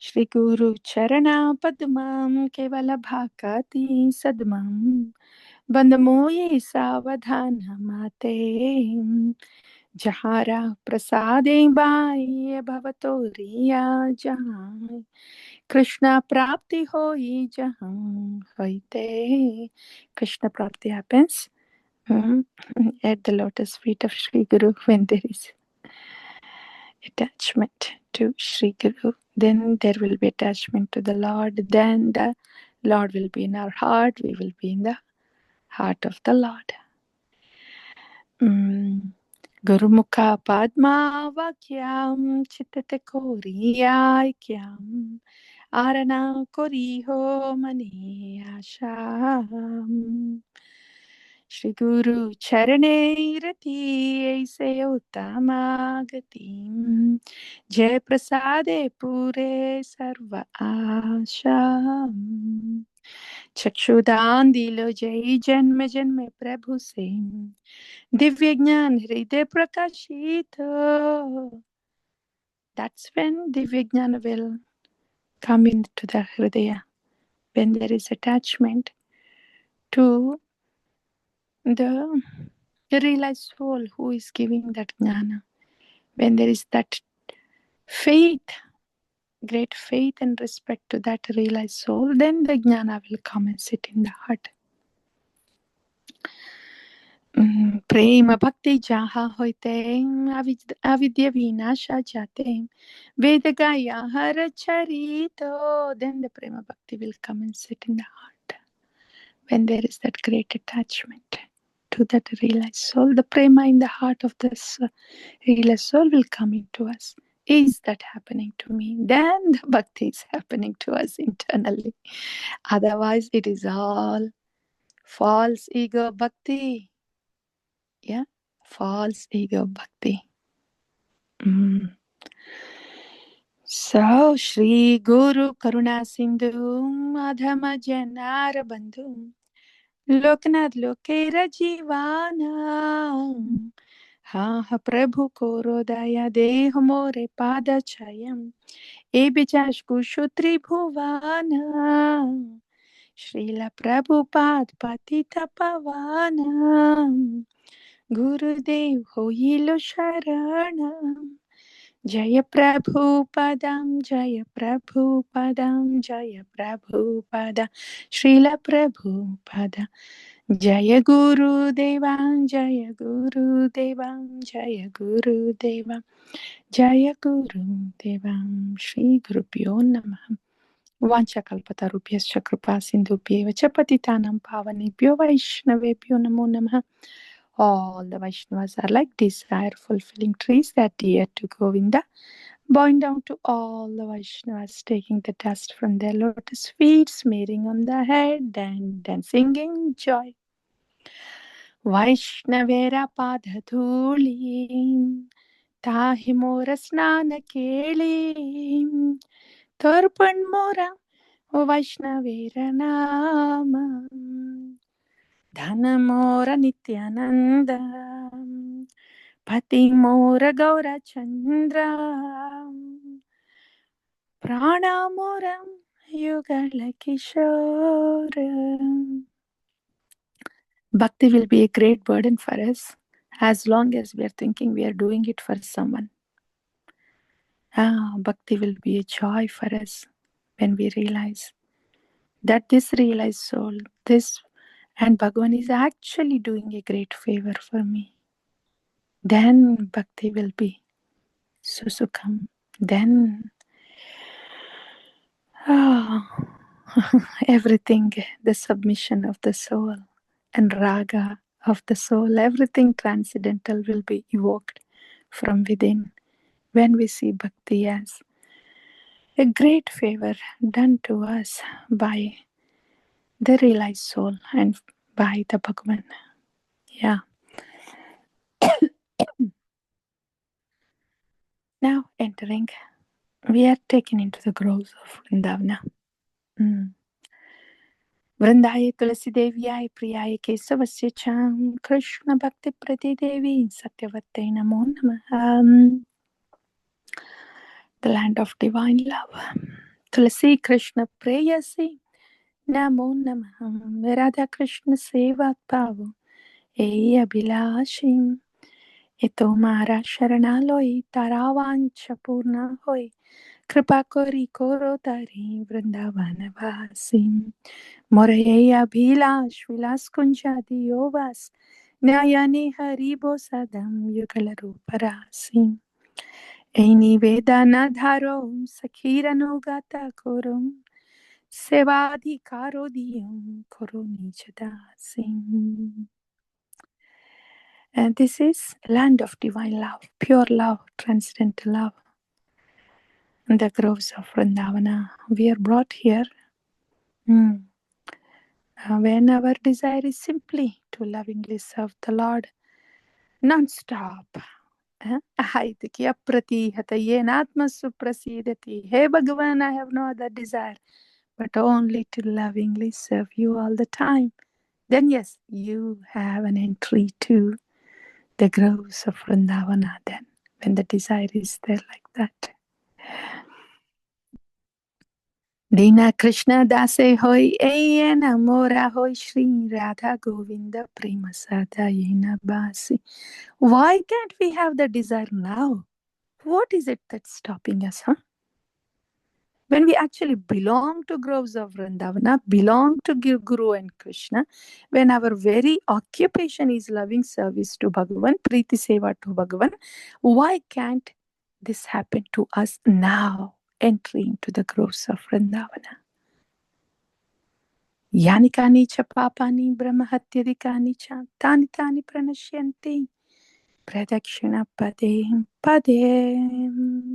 श्री गुरु चरणा पद्मं केवल भाकति सद्मं बंदमोये सावधान माते जहारा प्रसादे बाई भवतो रिया जहाँ कृष्ण प्राप्ति होई जहाँ होइते Krishna Prapti happens at the lotus feet of Sri Guru when there is attachment to Sri Guru. Then there will be attachment to the Lord. Then the Lord will be in our heart. We will be in the heart of the Lord. Gurumukha Padma Vakyam Chitate Koriyaikyam Arana Koriho Mani Asham Shri Guru Charane Rati Aise Uttamagatim Jai Prasade Pure Sarva Asham चक्षुदान दिलो जय जन्म जन्म प्रभु से दिव्य ज्ञान हृदय प्रकाशित that's when divya jnana will come into the hridaya when there is attachment to the realized soul who is giving that jnana, when there is that faith, great faith and respect to that realized soul, then the jnana will come and sit in the heart. प्रेम भक्ति जहाँ होते अविद्या विनाश जाते वेद गाया हर चरितो then the prema bhakti will come and sit in the heart when there is that great attachment to that realized soul. The prema in the heart of this realized soul will come into us. Is that happening to me? Then the bhakti is happening to us internally. Otherwise it is all false ego bhakti. Yeah, false ego bhakti. So, Shri Guru Karuna Sindhu Madhama Janar Bandhu Loknath Lokera Jivana Ha Prabhu Koro Daya Deho More Pada Chayam E Bijash Kushutri Bhuvana Srila Prabhupada Patita Pavana Gurudev Hoyilo Sharanam Jaya Prabhupadam Jaya Prabhupadam Jaya Prabhupada Srila Prabhupada Jaya Guru Devam Jaya Guru Devam Jaya Guru Devam Jaya Guru Devam Shri Gurubhyo Namah Vanchakalpatarubhyascha Kripa Sindhubhyeva Cha Patitanam Pavanebhyo Vaishnavebhyo Namo Namah. All the Vaishnavas are like desire fulfilling trees that adhere to Govinda. Bowing down to all the Vaishnavas, taking the dust from their lotus feet, smearing on the head and dancing in joy. Vaishnavera padhathuli tahi mora snana keli torpan mora Vaishnavera nama Dhana mora nityananda Pati mora gaura chandra Prana mora yugala kishora. Bhakti will be a great burden for us as long as we are thinking we are doing it for someone. Bhakti will be a joy for us when we realize that this realized soul, this and Bhagavan is actually doing a great favor for me. Then Bhakti will be Susukham. Then everything, the submission of the soul and raga of the soul, everything transcendental will be evoked from within when we see Bhakti as a great favor done to us by the realized soul and by the Bhagavan. Yeah. Now entering, we are taken into the groves of Vrindavana. Vrindaye Tulasi Devyai Priyaye Kesavasya Cham Krishna Bhakti Prati Devi Satyavate Namo Namaha. The land of divine love. तुलसी कृष्ण प्रेयसी नमो नमः। राधा कृष्ण सेवा पावो ए अभिलाषी। એ તો મારા શરણાલય તારા વાંછ પૂર્ણ હોય કૃપા કરી કોરો તારી વૃંદાવનવાસી મોરે અભિલાષ વિલાસ કુંજાદિયો વાસ નયને હરિભો સદમ યુગલ રૂપરાસી એ નિવેદના ધારો સખીરનો ગાતા કોરો સેવાધિકારો દિયમ કોરો નિજ દાસી. And this is land of divine love, pure love, transcendental love. In the groves of Vrindavana, we are brought here when our desire is simply to lovingly serve the Lord non-stop. Ahaitiki apratihata yenatmasu prasidati. Hey Bhagavan, I have no other desire but only to lovingly serve you all the time. Then yes, you have an entry to the groves of Vrindavana then, when the desire is there like that. Dina Krishna Dase Hoy Eyena Mora Hoy Shri Radha Govinda Prema Sada Yena Basi. Why can't we have the desire now? What is it that's stopping us, huh? When we actually belong to groves of Vrindavana, belong to Guru and Krishna, when our very occupation is loving service to Bhagavan, Priti Seva to Bhagavan, why can't this happen to us now, entry into the groves of Vrindavana? Yani kani cha papani brahmahatyadikani cha tani pranashyanti pradakshina padem padem.